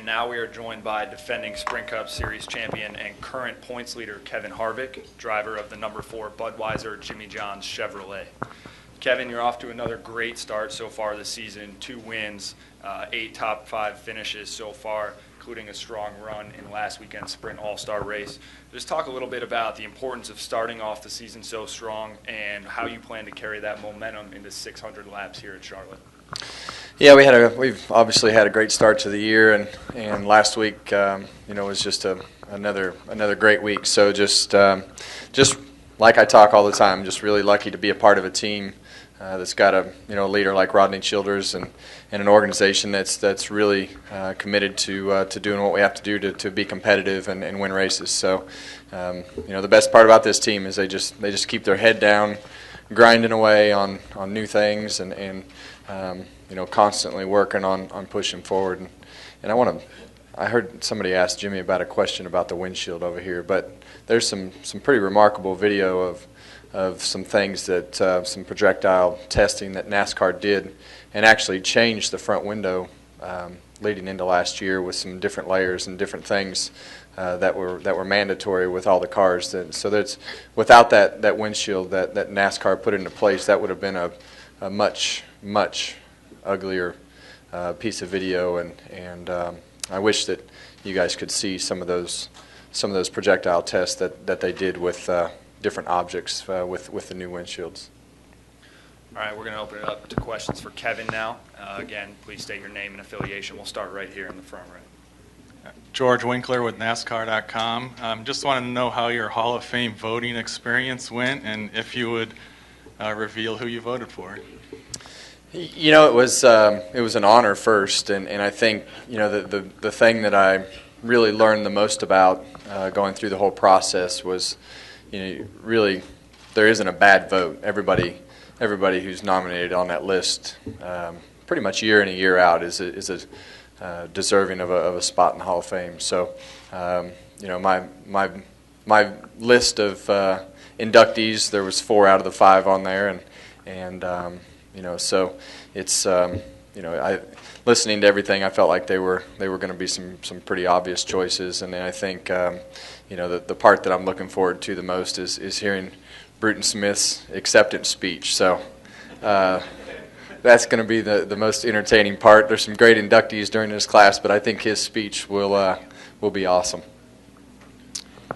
And now we are joined by defending Sprint Cup Series champion and current points leader Kevin Harvick, driver of the number 4 Budweiser Jimmy John's Chevrolet. Kevin, you're off to another great start so far this season. 2 wins, 8 top 5 finishes so far, including a strong run in last weekend's Sprint All-Star race. Just talk a little bit about the importance of starting off the season so strong and how you plan to carry that momentum into 600 laps here at Charlotte. Yeah, we've obviously had a great start to the year, and last week, was just another great week. So just like I talk all the time, just really lucky to be a part of a team that's got a leader like Rodney Childers and an organization that's really committed to doing what we have to do to be competitive and win races. So the best part about this team is they just keep their head down, grinding away on new things and constantly working on pushing forward. And I heard somebody ask Jimmy about a question about the windshield over here, but there's some pretty remarkable video of some things that some projectile testing that NASCAR did and actually changed the front window leading into last year with some different layers and different things that were mandatory with all the cars. So that's without that windshield that NASCAR put into place, that would have been a much uglier piece of video, and I wish that you guys could see some of those projectile tests that they did with different objects with the new windshields. All right, we're going to open it up to questions for Kevin now. Again, please state your name and affiliation. We'll start right here in the front row. George Winkler with NASCAR.com. Just wanted to know how your Hall of Fame voting experience went, and if you would reveal who you voted for. It was an honor first, and I think the thing that I really learned the most about going through the whole process was really there isn't a bad vote. Everybody who's nominated on that list, pretty much year in and year out, is deserving of a spot in the Hall of Fame. So my list of inductees, there was 4 out of the 5 on there, and so it's listening to everything, I felt like they were going to be some pretty obvious choices, and then I think the part that I'm looking forward to the most is hearing Bruton Smith's acceptance speech. So that's going to be the most entertaining part. There's some great inductees during this class, but I think his speech will be awesome.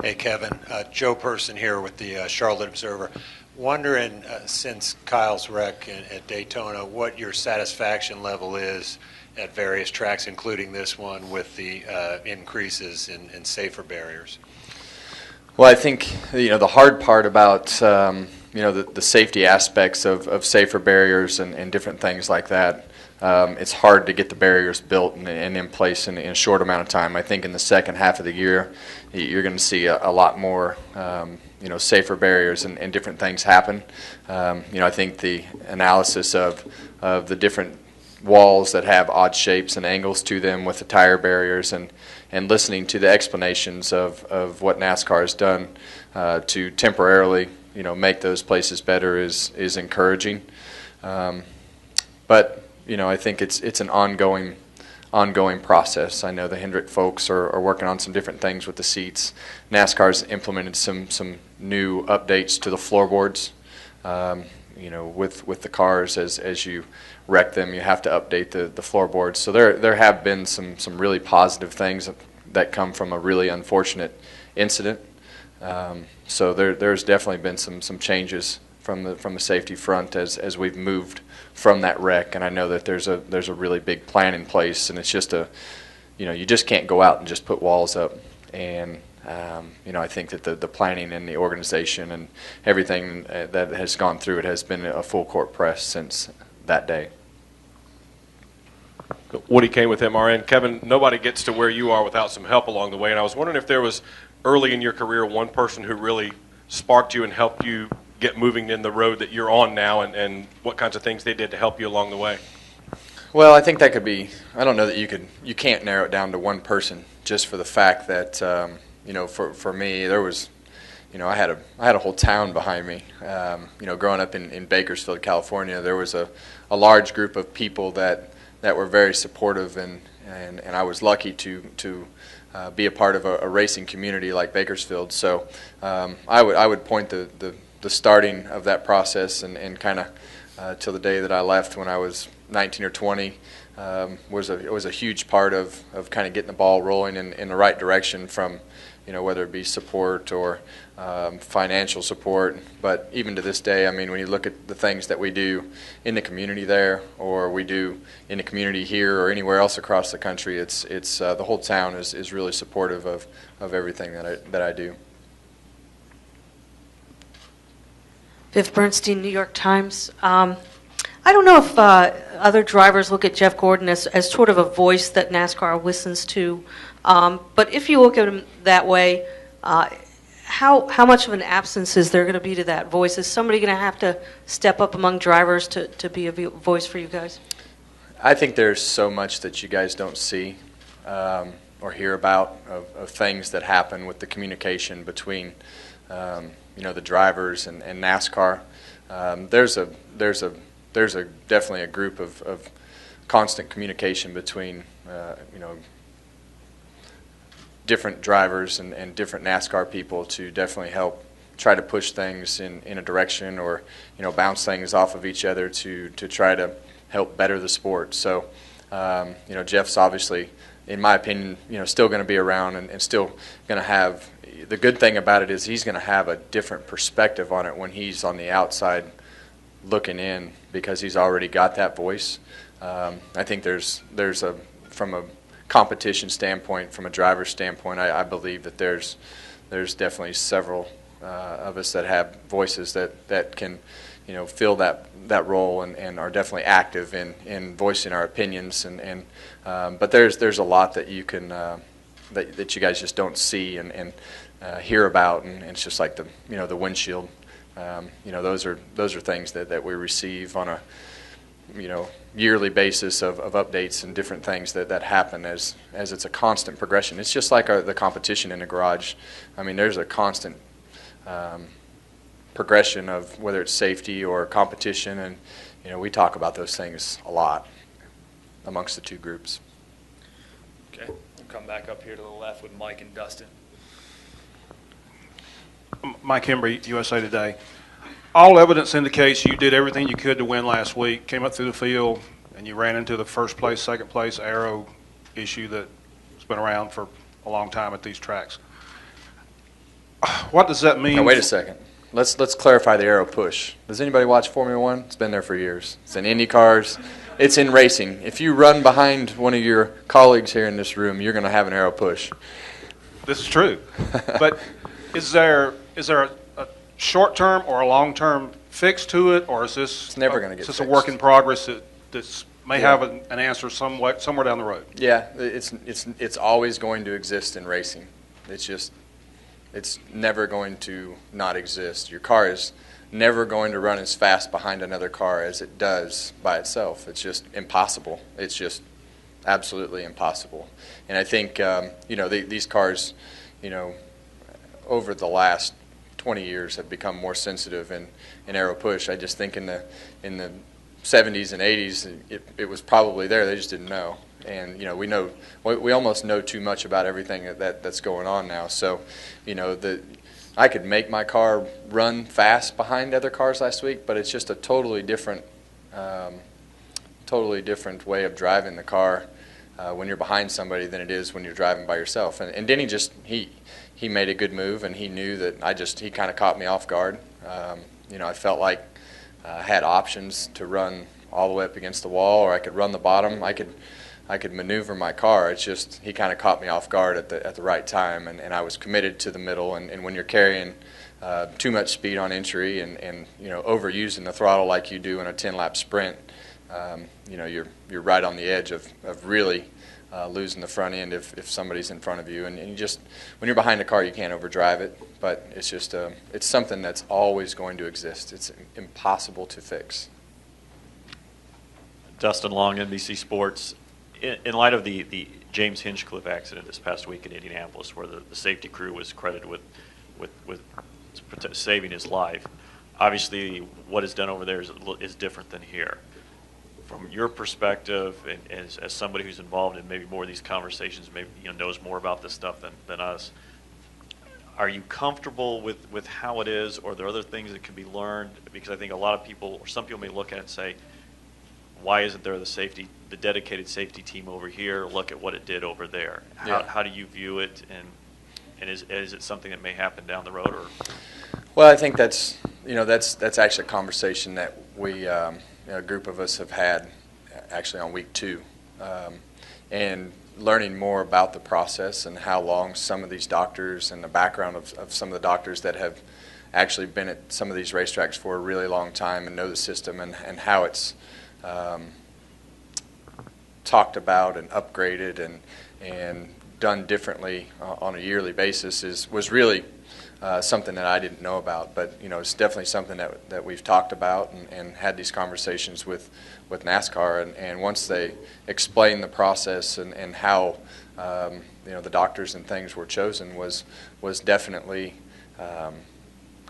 Hey Kevin, Joe Person here with the Charlotte Observer. Wondering, since Kyle's wreck at Daytona, what your satisfaction level is at various tracks, including this one, with the increases in safer barriers. Well, I think the hard part about the safety aspects of safer barriers and different things like that. It's hard to get the barriers built and in place in a short amount of time. I think in the second half of the year, you're going to see a lot more safer barriers and different things happen. I think the analysis of the different walls that have odd shapes and angles to them with the tire barriers and listening to the explanations of what NASCAR has done to temporarily make those places better is encouraging. But I think it's an ongoing process. I know the Hendrick folks are working on some different things with the seats. NASCAR's implemented some new updates to the floorboards. With the cars, as you wreck them, you have to update the floorboards. So there have been some really positive things that come from a really unfortunate incident. So there's definitely been some changes from the safety front as we've moved from that wreck, and I know that there's a really big plan in place, and it's just you just can't go out and just put walls up. And I think that the planning and the organization and everything that has gone through it has been a full court press since that day. Woody Kane with MRN. Kevin, nobody gets to where you are without some help along the way, and I was wondering if there was early in your career one person who really sparked you and helped you get moving in the road that you're on now, and what kinds of things they did to help you along the way. Well, I think that could be, I don't know that you can't narrow it down to one person, just for the fact that for me there was I had a whole town behind me. Growing up in Bakersfield, California, there was a large group of people that that were very supportive, and I was lucky to be a part of a racing community like Bakersfield. So I would point the starting of that process and kind of till the day that I left when I was 19 or 20 was a huge part of kind of getting the ball rolling in the right direction from, whether it be support or financial support. But even to this day, I mean, when you look at the things that we do in the community there, or we do in the community here or anywhere else across the country, it's the whole town is really supportive of everything that I do. Viv Bernstein, New York Times. I don't know if other drivers look at Jeff Gordon as sort of a voice that NASCAR listens to, but if you look at him that way, how much of an absence is there going to be to that voice? Is somebody going to have to step up among drivers to be a voice for you guys? I think there's so much that you guys don't see or hear about of things that happen with the communication between the drivers and NASCAR. There's definitely a group of constant communication between different drivers and different NASCAR people to definitely help try to push things in a direction, or bounce things off of each other to try to help better the sport. So Jeff's obviously, in my opinion, still going to be around and still going to have. The good thing about it is he's going to have a different perspective on it when he's on the outside looking in, because he's already got that voice. I think there's from a competition standpoint, from a driver's standpoint, I believe that there's definitely several of us that have voices that can fill that role and are definitely active in voicing our opinions but there's a lot that you can that you guys just don't see and hear about, and it's just like the windshield. Those are things that we receive on a yearly basis of updates and different things that happen as it's a constant progression. It's just like the competition in the garage. I mean, there's a constant progression of whether it's safety or competition, and we talk about those things a lot amongst the two groups. Okay, we'll come back up here to the left with Mike and Dustin. Mike Hembry, USA Today. All evidence indicates you did everything you could to win last week, came up through the field, and you ran into the first place, second place aero issue that's been around for a long time at these tracks. What does that mean? Now, wait a second. Let's clarify the aero push. Does anybody watch Formula One? It's been there for years. It's in Indy cars. It's in racing. If you run behind one of your colleagues here in this room, you're going to have an aero push. This is true. But is there a short-term or a long-term fix to it, or is this? It's never going to get fixed? fixed. Is this a work in progress that may have an answer somewhere down the road? Yeah, it's always going to exist in racing. It's never going to not exist. Your car is never going to run as fast behind another car as it does by itself. It's just impossible. It's just absolutely impossible. And I think these cars, over the last 20 years have become more sensitive in aero push. I just think in the 70s and 80s it was probably there. They just didn't know. And we almost know too much about everything that's going on now. So I could make my car run fast behind other cars last week, but it's just a totally different way of driving the car when you're behind somebody than it is when you're driving by yourself. And Denny he made a good move, and he knew that he kind of caught me off guard. I felt like I had options to run all the way up against the wall, or I could run the bottom. I could maneuver my car. It's just he kind of caught me off guard at the right time, and I was committed to the middle. And when you're carrying too much speed on entry and overusing the throttle like you do in a 10-lap sprint, you're right on the edge of really losing the front end if somebody's in front of you. And you just, when you're behind a car, you can't overdrive it. But it's just it's something that's always going to exist. It's impossible to fix. Dustin Long, NBC Sports. In light of the James Hinchcliffe accident this past week in Indianapolis, where the safety crew was credited with saving his life, obviously what is done over there is different than here. from your perspective, and as somebody who's involved in maybe more of these conversations, maybe knows more about this stuff than us, are you comfortable with how it is, or are there other things that can be learned? Because I think a lot of people, or some people may look at it and say, why isn't there the dedicated safety team over here? Look at what it did over there. How do you view it, and is it something that may happen down the road? Or? Well, I think that's actually a conversation that we, a group of us have had actually on week 2, and learning more about the process and how long some of these doctors and the background of some of the doctors that have actually been at some of these racetracks for a really long time and know the system and how it's talked about and upgraded and done differently on a yearly basis was really something that I didn't know about. But it's definitely something that we've talked about and had these conversations with NASCAR. And once they explained the process and how the doctors and things were chosen was definitely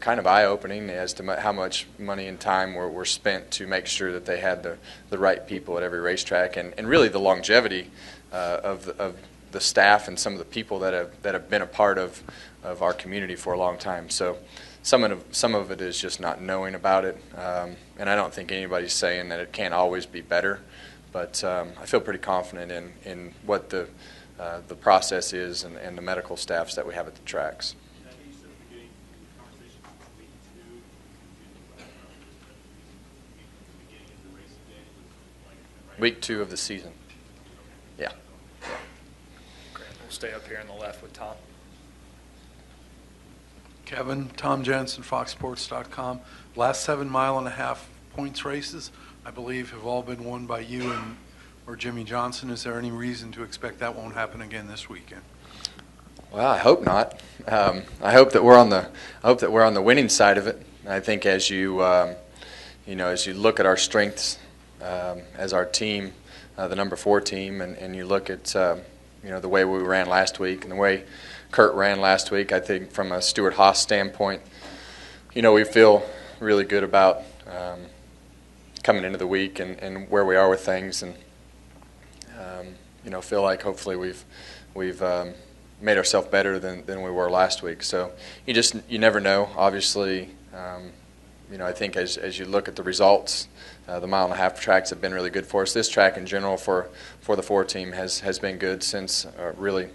kind of eye-opening as to how much money and time were spent to make sure that they had the right people at every racetrack, and really the longevity of the staff and some of the people that have been a part of our community for a long time. So some of it is just not knowing about it, and I don't think anybody's saying that it can't always be better, but I feel pretty confident in what the process is and the medical staffs that we have at the tracks. Week 2 of the season. Yeah. Great. We'll stay up here on the left with Tom. Kevin, Tom Jensen, FoxSports.com. Last 7.5-mile points races, I believe, have all been won by you or Jimmy Johnson. Is there any reason to expect that won't happen again this weekend? Well, I hope not. I hope that we're on the winning side of it. I think as you as you look at our strengths as our team, the number 4 team, and you look at the way we ran last week and the way Kurt ran last week, I think from a Stuart Haas standpoint, we feel really good about coming into the week and where we are with things, and feel like hopefully we've made ourselves better than we were last week. So you never know. Obviously, I think as you look at the results, the 1.5-mile tracks have been really good for us. This track in general for the 4 team has been good since really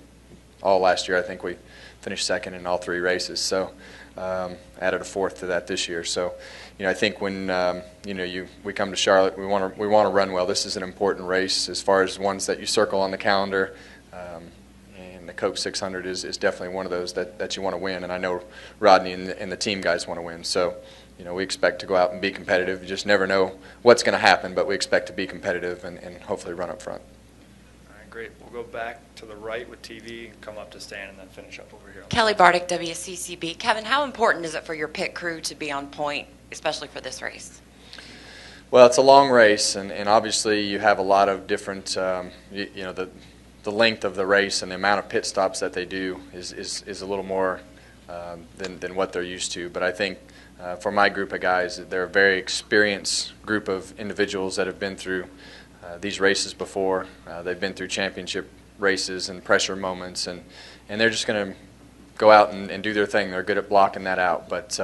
all last year. I think we finished second in all 3 races, so added a 4th to that this year. So I think when we come to Charlotte, we want to run well. This is an important race as far as ones that you circle on the calendar, and the Coke 600 is definitely one of those that you want to win. And I know Rodney and the team guys want to win. So we expect to go out and be competitive. You just never know what's going to happen, but we expect to be competitive and hopefully run up front. All right, great. We'll go back to the right with TV, come up to Stan, and then finish up over here. Kelly Bardick, WCCB. Kevin, how important is it for your pit crew to be on point, especially for this race? Well, it's a long race, and obviously you have a lot of different, the length of the race and the amount of pit stops that they do is a little more than what they're used to. But I think for my group of guys, they're a very experienced group of individuals that have been through these races before. They've been through championship races and pressure moments, and they're just going to go out and do their thing. They're good at blocking that out. But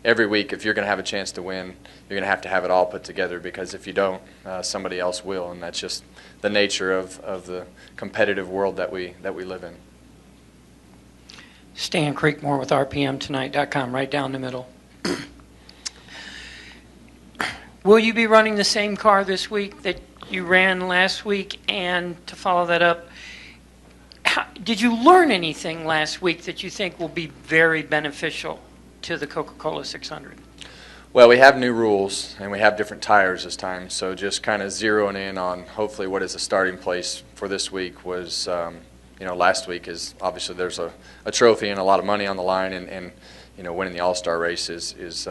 every week, if you're going to have a chance to win, you're going to have it all put together, because if you don't, somebody else will, and that's just the nature of the competitive world that we live in. Stan Creekmore with RPMtonight.com, right down the middle. Will you be running the same car this week that you ran last week? And to follow that up, did you learn anything last week that you think will be very beneficial to the Coca-Cola 600? Well, we have new rules, and we have different tires this time, so just kind of zeroing in on hopefully what is the starting place for this week was, last week is obviously there's a trophy and a lot of money on the line, and winning the All-Star race is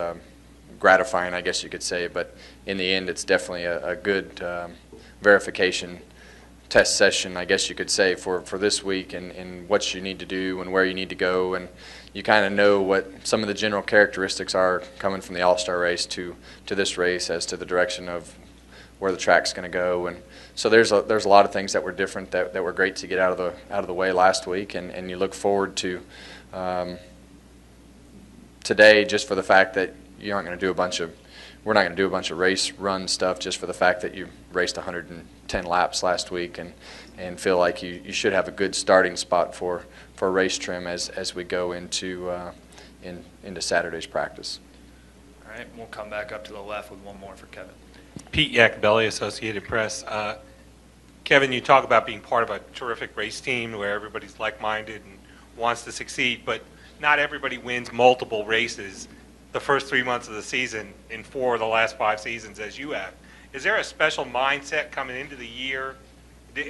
gratifying, I guess you could say, but in the end it's definitely a good verification test session, I guess you could say, for this week and what you need to do and where you need to go, and you kind of know what some of the general characteristics are coming from the All-Star race to this race as to the direction of where the track's going to go, and so there's a lot of things that were different that were great to get out of the way last week, and you look forward to today just for the fact that you aren't going to do we're not going to do a bunch of race run stuff just for the fact that you raced 110 laps last week, and feel like you should have a good starting spot for race trim as we go into Saturday's practice. All right, we'll come back up to the left with one more for Kevin. Pete Yakabelli, Associated Press. Kevin, you talk about being part of a terrific race team where everybody's like-minded and wants to succeed, but not everybody wins multiple races the first 3 months of the season in 4 of the last 5 seasons as you have. Is there a special mindset coming into the year?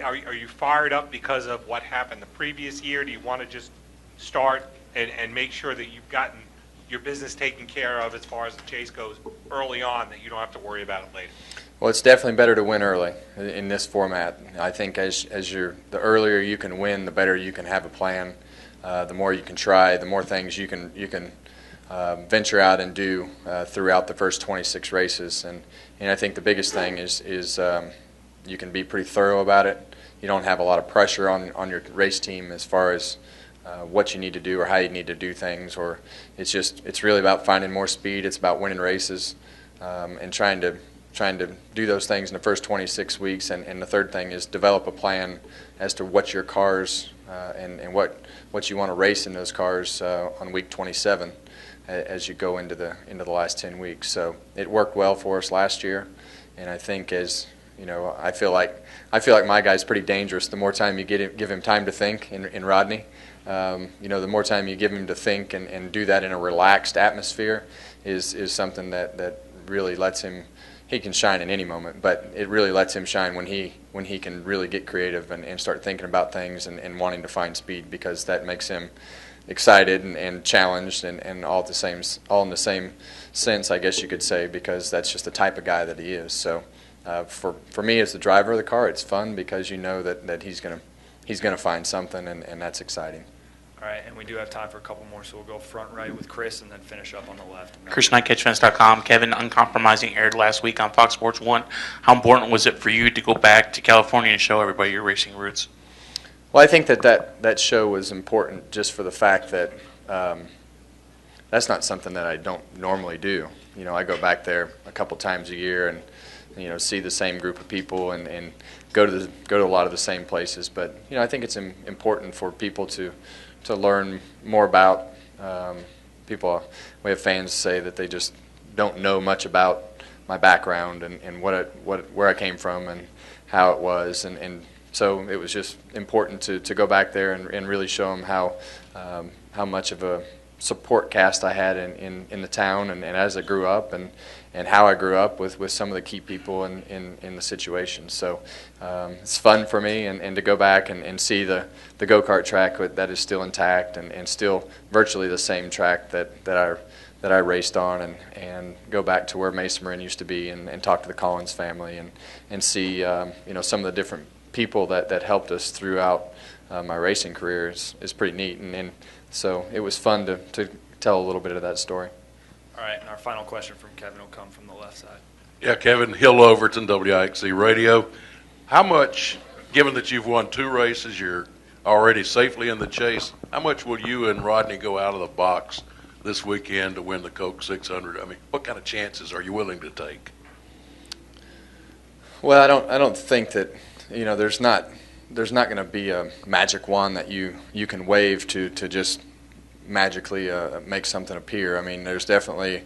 Are you fired up because of what happened the previous year? Do you want to just start and make sure that you've gotten your business taken care of as far as the chase goes early on, that you don't have to worry about it later? Well, it's definitely better to win early in this format. I think the earlier you can win, the better you can have a plan. The more you can try, the more things you can venture out and do throughout the first 26 races. And I think the biggest thing is you can be pretty thorough about it. You don't have a lot of pressure on your race team as far as what you need to do or how you need to do things, or it's really about finding more speed. It's about winning races and trying to do those things in the first 26 weeks. And the third thing is develop a plan as to what your cars and what you want to race in those cars on week 27 as you go into the last 10 weeks. So it worked well for us last year, and I think I feel like my guy's pretty dangerous. The more time you give him time to think in Rodney, the more time you give him to think and do that in a relaxed atmosphere is something that really lets him. He can shine in any moment, but it really lets him shine when he can really get creative and start thinking about things and wanting to find speed, because that makes him excited and challenged and all in the same sense, I guess you could say, because that's just the type of guy that he is. So for me as the driver of the car, it's fun because you know that he's gonna find something, and that's exciting. All right, and we do have time for a couple more, so we'll go front right with Chris and then finish up on the left. Chris Knight, CatchFence.com. Kevin, Uncompromising aired last week on Fox Sports 1. How important was it for you to go back to California and show everybody your racing roots? Well, I think that show was important just for the fact that that's not something that I don't normally do. I go back there a couple times a year and see the same group of people and go to a lot of the same places. But I think it's important for people to learn more about people. We have fans say that they just don't know much about my background and where I came from and how it was, and so it was just important to go back there and really show them how much of a support cast I had in the town and as I grew up and how I grew up with some of the key people in the situation. So it's fun for me and to go back and see the go-kart track that is still intact and still virtually the same track that I raced on and go back to where Mesa Marin used to be and talk to the Collins family and see some of the different people that helped us throughout my racing career is pretty neat, and so it was fun to tell a little bit of that story. All right, and our final question from Kevin will come from the left side. Yeah, Kevin, Hill Overton, WIXC Radio. How much, given that you've won 2 races, you're already safely in the chase, how much will you and Rodney go out of the box this weekend to win the Coke 600? I mean, what kind of chances are you willing to take? Well, I don't think that there's not going to be a magic wand that you can wave to just magically make something appear. I mean, there's definitely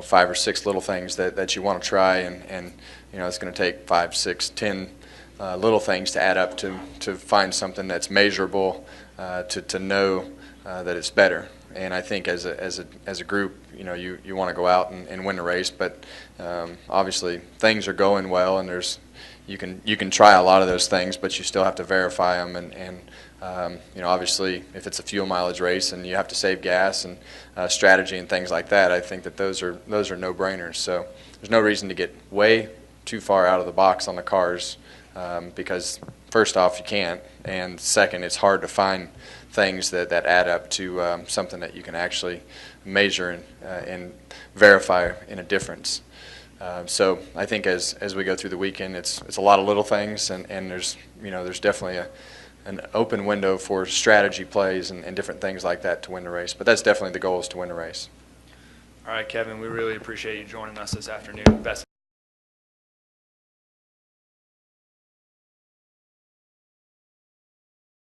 5 or 6 little things that you want to try, and it's going to take 5, 6, 10 little things to add up to find something that's measurable, to know that it's better. And I think as a group, you want to go out and win the race, but obviously things are going well, and you can try a lot of those things, but you still have to verify them. And obviously, if it's a fuel mileage race and you have to save gas and strategy and things like that, I think that those are no-brainers. So there's no reason to get way too far out of the box on the cars because first off, you can't, and second, it's hard to find things that add up to something that you can actually measure and verify in a difference. So I think as we go through the weekend, it's a lot of little things, and there's definitely an open window for strategy plays and different things like that to win the race. But that's definitely the goal, is to win the race. All right, Kevin, we really appreciate you joining us this afternoon. Best